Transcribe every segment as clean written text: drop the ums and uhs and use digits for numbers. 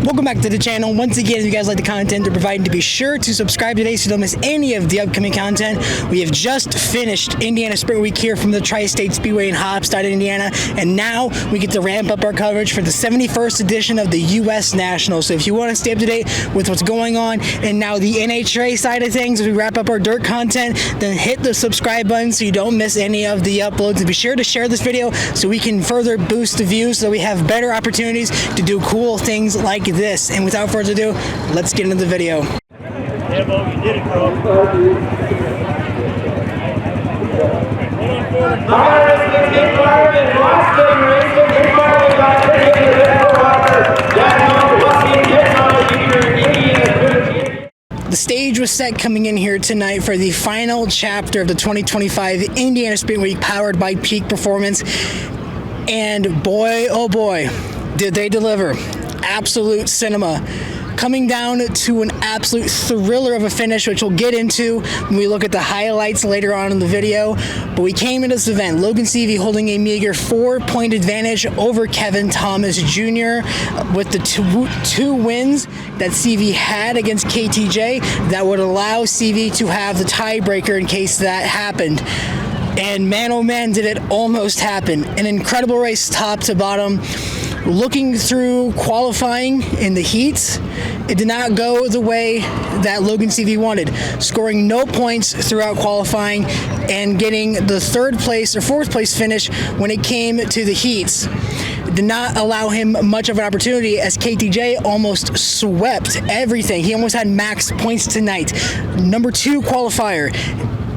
Welcome back to the channel. Once again, if you guys like the content we're providing, to be sure to subscribe today so you don't miss any of the upcoming content. We have just finished Indiana Sprint Week here from the Tri-State Speedway in Haubstadt, Indiana, and now we get to ramp up our coverage for the 71st edition of the U.S. Nationals. So if you want to stay up to date with what's going on and now the NHRA side of things, as we wrap up our dirt content, then hit the subscribe button so you don't miss any of the uploads. And be sure to share this video so we can further boost the views so we have better opportunities to do cool things like this. And without further ado, let's get into the video. Yeah, Bo, you did it, bro. The stage was set coming in here tonight for the final chapter of the 2025 Indiana Sprint Week powered by Peak Performance. And boy, oh boy, did they deliver. Absolute cinema. Coming down to an absolute thriller of a finish, which we'll get into when we look at the highlights later on in the video. But we came into this event, Logan Seavey holding a meager 4-point advantage over Kevin Thomas Jr. with the two wins that Seavey had against KTJ that would allow Seavey to have the tiebreaker in case that happened. And man, oh man, did it almost happen. An incredible race top to bottom. Looking through qualifying in the heats, it did not go the way that Logan Seavey wanted, scoring no points throughout qualifying and getting the third place or fourth place finish when it came to the heats. It did not allow him much of an opportunity as KTJ almost swept everything. He almost had max points tonight. Number 2 qualifier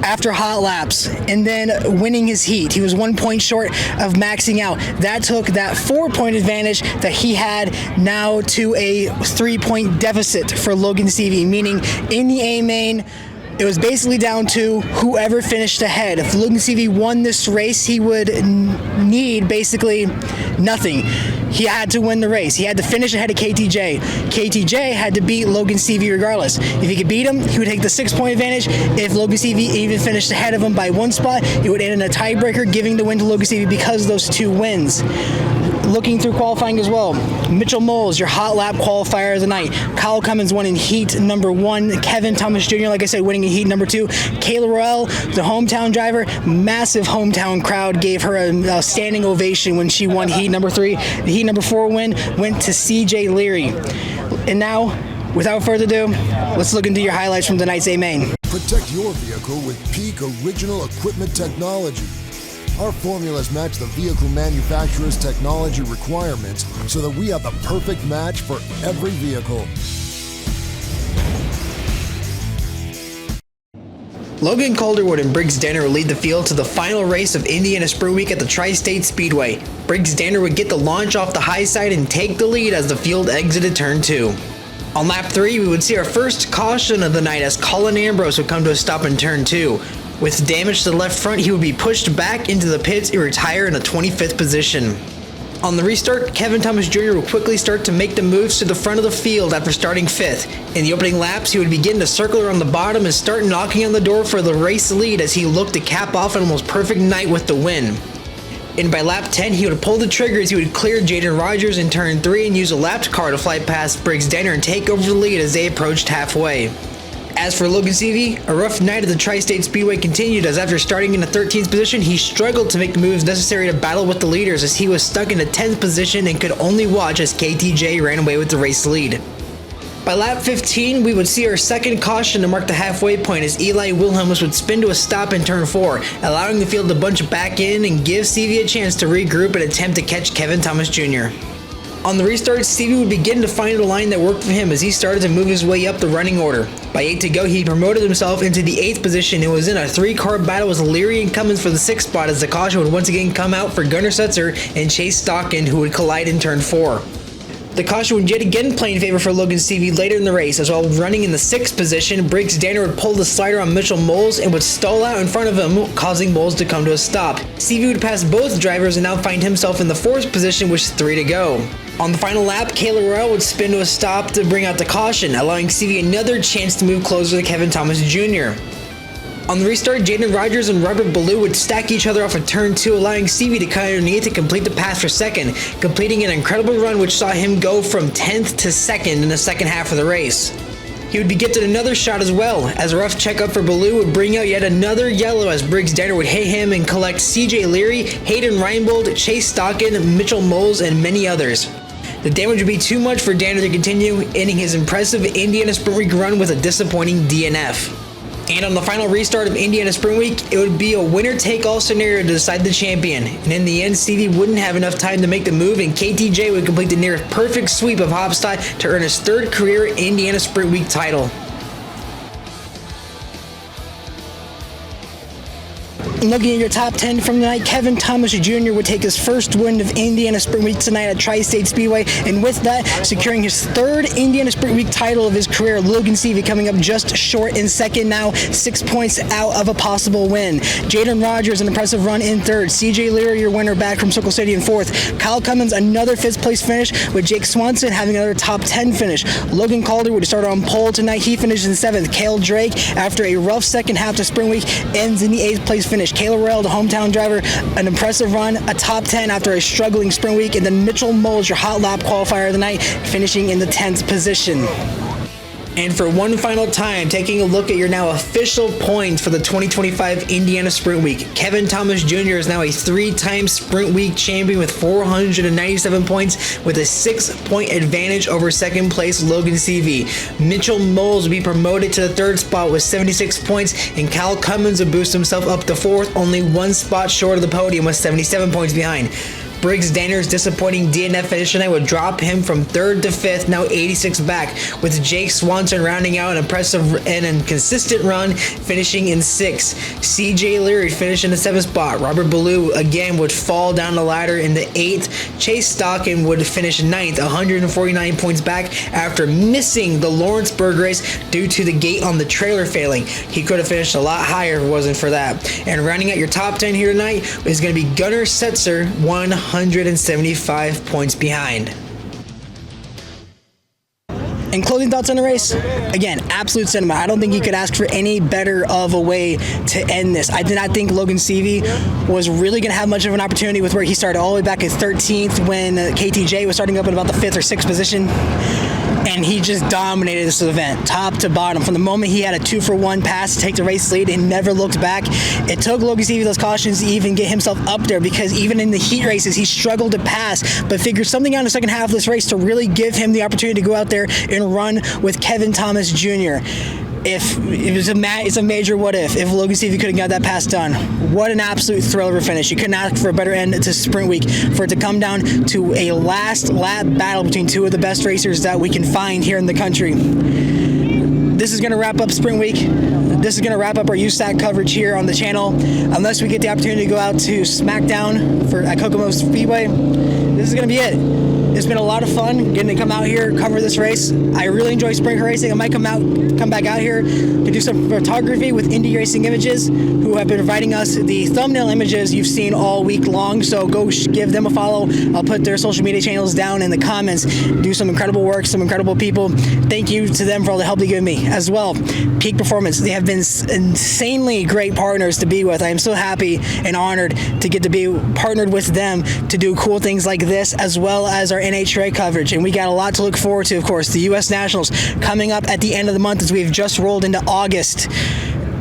after hot laps, and then winning his heat. He was 1 point short of maxing out. That took that 4-point advantage that he had now to a 3-point deficit for Logan Seavey, meaning in the A main, it was basically down to whoever finished ahead. If Logan Seavey won this race, he would need basically nothing. He had to win the race. He had to finish ahead of KTJ. KTJ had to beat Logan Seavey regardless. If he could beat him, he would take the 6-point advantage. If Logan Seavey even finished ahead of him by 1 spot, it would end in a tiebreaker, giving the win to Logan Seavey because of those 2 wins. Looking through qualifying as well, Mitchell Moles, your hot lap qualifier of the night. Kyle Cummins won in heat number 1. Kevin Thomas Jr., like I said, winning in heat number 2. Kayla Royale, the hometown driver, massive hometown crowd gave her a standing ovation when she won heat number 3. The heat number 4 win went to CJ Leary. And now, without further ado, let's look into your highlights from tonight's A main. Protect your vehicle with Peak Original Equipment Technology. Our formulas match the vehicle manufacturer's technology requirements so that we have the perfect match for every vehicle. Logan Calderwood and Briggs Danner would lead the field to the final race of Indiana Sprint Week at the Tri-State Speedway. Briggs Danner would get the launch off the high side and take the lead as the field exited turn 2. On lap 3, we would see our first caution of the night as Colin Ambrose would come to a stop in turn 2. With damage to the left front, he would be pushed back into the pits and retire in the 25th position. On the restart, Kevin Thomas Jr. would quickly start to make the moves to the front of the field after starting 5th. In the opening laps, he would begin to circle around the bottom and start knocking on the door for the race lead as he looked to cap off an almost perfect night with the win. And by lap 10, he would pull the trigger as he would clear Jaden Rogers in turn 3 and use a lapped car to fly past Briggs Danner and take over the lead as they approached halfway. As for Logan Seavey, a rough night at the Tri-State Speedway continued as after starting in the 13th position, he struggled to make the moves necessary to battle with the leaders as he was stuck in the 10th position and could only watch as KTJ ran away with the race lead. By lap 15, we would see our second caution to mark the halfway point as Eli Wilhelmus would spin to a stop in turn 4, allowing the field to bunch back in and give Seavey a chance to regroup and attempt to catch Kevin Thomas Jr. On the restart, Seavey would begin to find a line that worked for him as he started to move his way up the running order. By 8 to go, he promoted himself into the 8th position and was in a 3-car battle with Leary and Cummins for the 6th spot as the caution would once again come out for Gunnar Setzer and Chase Stockton, who would collide in turn 4. The caution would yet again play in favor for Logan Seavey later in the race, as while running in the 6th position, Briggs Danner would pull the slider on Mitchell Moles and would stall out in front of him, causing Moles to come to a stop. Seavey would pass both drivers and now find himself in the 4th position with 3 to go. On the final lap, Kayla Royale would spin to a stop to bring out the caution, allowing Seavey another chance to move closer to Kevin Thomas Jr. On the restart, Jaden Rogers and Robert Ballou would stack each other off at turn 2, allowing Seavey to cut underneath to complete the pass for second, completing an incredible run which saw him go from 10th to 2nd in the second half of the race. He would be gifted another shot as well, as a rough checkup for Ballou would bring out yet another yellow as Briggs Danner would hit him and collect CJ Leary, Hayden Reinbold, Chase Stockin, Mitchell Moles, and many others. The damage would be too much for Danner to continue, ending his impressive Indiana Sprint Week run with a disappointing DNF. And on the final restart of Indiana Sprint Week, it would be a winner-take-all scenario to decide the champion. And in the end, Seavey wouldn't have enough time to make the move, and KTJ would complete the near-perfect sweep of Haubstadt to earn his 3rd career Indiana Sprint Week title. Looking at your top 10 from the night, Kevin Thomas Jr. would take his first win of Indiana Sprint Week tonight at Tri-State Speedway, and with that, securing his 3rd Indiana Sprint Week title of his career. Logan Seavey coming up just short in second now, 6 points out of a possible win. Jaden Rogers, an impressive run in 3rd. CJ Leary, your winner back from Circle City in 4th. Kyle Cummins, another 5th place finish, with Jake Swanson having another top 10 finish. Logan Calder would start on pole tonight. He finished in 7th. Cale Drake, after a rough second half to Sprint Week, ends in the 8th place finish. Kayla Rell, the hometown driver, an impressive run, a top 10 after a struggling Sprint Week, and then Mitchell Moles, your hot lap qualifier of the night, finishing in the 10th position. And for one final time, taking a look at your now official points for the 2025 Indiana Sprint Week. Kevin Thomas Jr. is now a 3-time Sprint Week champion with 497 points, with a 6-point advantage over second place Logan Seavey. Mitchell Moles will be promoted to the 3rd spot with 76 points, and Kyle Cummins will boost himself up to 4th, only 1 spot short of the podium with 77 points behind. Briggs Danner's disappointing DNF finish tonight would drop him from 3rd to 5th, now 86 back, with Jake Swanson rounding out an impressive and consistent run, finishing in 6th. CJ Leary finished in the 7th spot. Robert Ballou again would fall down the ladder in the 8th. Chase Stockin would finish 9th, 149 points back after missing the Lawrenceburg race due to the gate on the trailer failing. He could have finished a lot higher if it wasn't for that. And rounding out your top 10 here tonight is going to be Gunnar Setzer, 175 points behind. And closing thoughts on the race? Again, absolute cinema. I don't think you could ask for any better of a way to end this. I did not think Logan Seavey was really going to have much of an opportunity with where he started all the way back at 13th when KTJ was starting up in about the 5th or 6th position. And he just dominated this event, top to bottom. From the moment he had a 2-for-1 pass to take the race lead and never looked back, it took Logan Seavey those cautions to even get himself up there, because even in the heat races, he struggled to pass, but figured something out in the second half of this race to really give him the opportunity to go out there and run with Kevin Thomas Jr. If it was it's a major what if Logan Seavey could have got that pass done. What an absolute thriller of a finish. You couldn't ask for a better end to Sprint Week, for it to come down to a last lap battle between 2 of the best racers that we can find here in the country. This is going to wrap up Sprint Week. This is going to wrap up our USAC coverage here on the channel. Unless we get the opportunity to go out to SmackDown at Kokomo Speedway, this is going to be it. It's been a lot of fun getting to come out here, cover this race. I really enjoy sprint car racing. I might come back out here to do some photography with Indie Racing Images, who have been providing us the thumbnail images you've seen all week long. So go give them a follow. I'll put their social media channels down in the comments. Do some incredible work, some incredible people. Thank you to them for all the help they give me as well. Peak Performance, they have been insanely great partners to be with. I am so happy and honored to get to be partnered with them to do cool things like this, as well as our NHRA coverage. And we got a lot to look forward to. Of course, the U.S. Nationals coming up at the end of the month, as we've just rolled into August.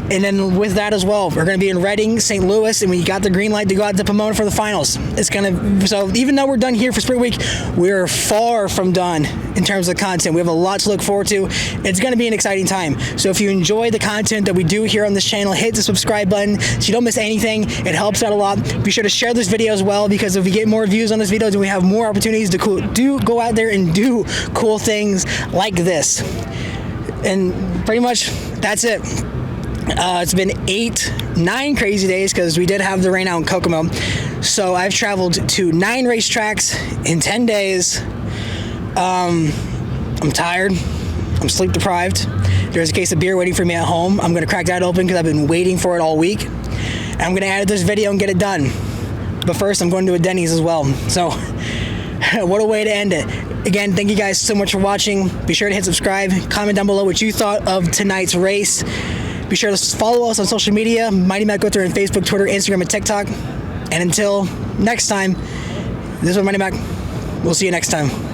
And then with that as well, we're going to be in Reading, St. Louis, and we got the green light to go out to Pomona for the finals. So even though we're done here for Sprint Week, we're far from done in terms of content. We have a lot to look forward to. It's going to be an exciting time. So if you enjoy the content that we do here on this channel, hit the subscribe button so you don't miss anything. It helps out a lot. Be sure to share this video as well, because if we get more views on this video, then we have more opportunities to go out there and do cool things like this. And pretty much that's it. It's been 9 crazy days, because we did have the rain out in Kokomo. So I've traveled to 9 racetracks in 10 days. I'm tired. I'm sleep deprived. There's a case of beer waiting for me at home. I'm going to crack that open because I've been waiting for it all week. And I'm going to edit this video and get it done. But first, I'm going to a Denny's as well. So what a way to end it. Again, thank you guys so much for watching. Be sure to hit subscribe. Comment down below what you thought of tonight's race. Be sure to follow us on social media, Mighty Mac Gunther on Facebook, Twitter, Instagram, and TikTok. And until next time, this is Mighty Mac. We'll see you next time.